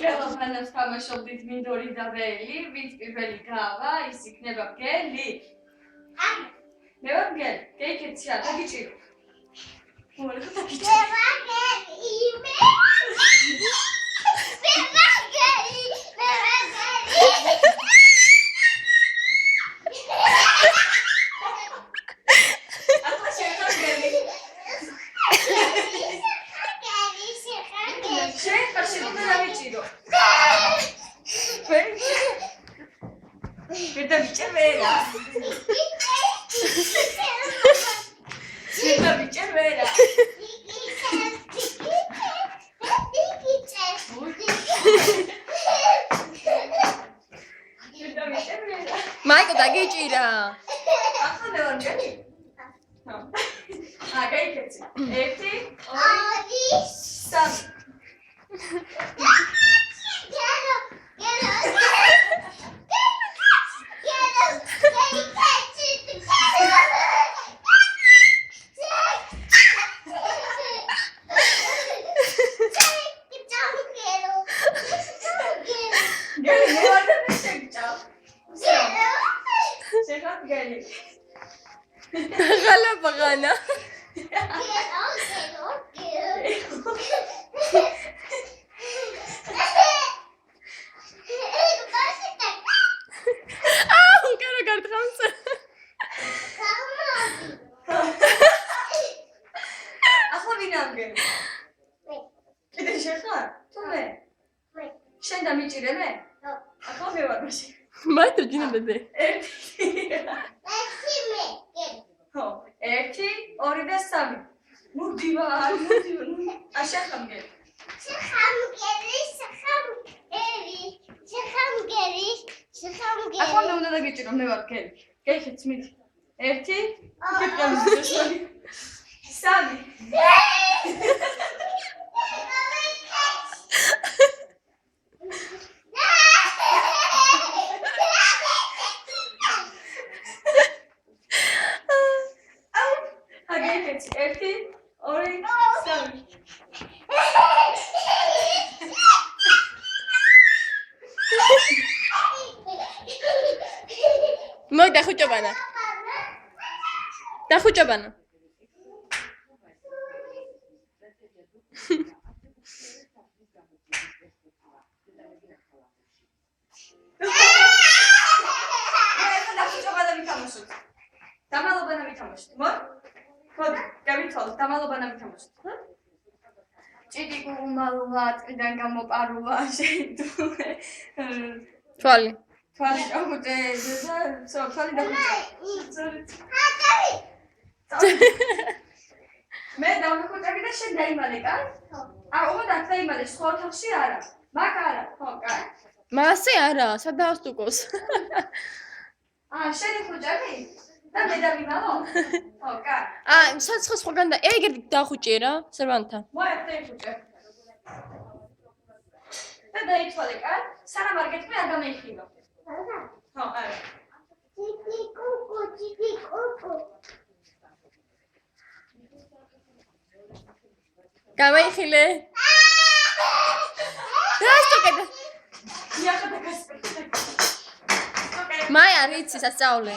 ყველაფერს თამაშობდით მინდორი და ველი, ვინც პირველი გავა, ის იქნება მგელი. მე ვარ მგელი, გეიქეცია, დაგიჭირო. მოვიდა დაგიჭირო. Michael, დაგიჭირა. ახლა მე ვარ მგელი. გაიქეცი. 1 2 3 Gala pagana. შენ დამიჭირე მე? ახლა მე ვარ მაშინ. მაინც ჯინებდე. 1 2 და 3. მოდი ვარ, მოდი. აშახამგე. შეხამგე. ახლა მე უნდა დაგიჭირო, მე ვარ მგელი. გეიქეც მით. 1 3 მოი დახუჭებანა. დახუჭებანა. დამალობანა ვითამაშოთ. მოდი, გავითვალოთ, დამალობანა ვითამაშოთ. ჭიდი გუმალვა, წიდან გამოპარულა, შეიდულე. თვალი. თვალი დაუჭე, თვალი დაუჭე. მე დავიხუჭები და შენ დაიმალე, კაი? უნდა დაიმალე, სხვა ოთახში არა. მაგ არა, ხო, კაი? მასე არა, სადაასტუკოს. შენ იხუჭები? და მე დავიმალო? ხო, კაი. სხვაგან და ეგრე დახუჭე რა, სერვანთან. მოიხდე იხუჭე. და დაითვალე, კაი? სანამ არ გეტყვი, არ გამეიხილო. ხო, არა. გამეიხილე. დაასტუკე. იახა და გასწრაფე. მაი არ იცი სასწაულე.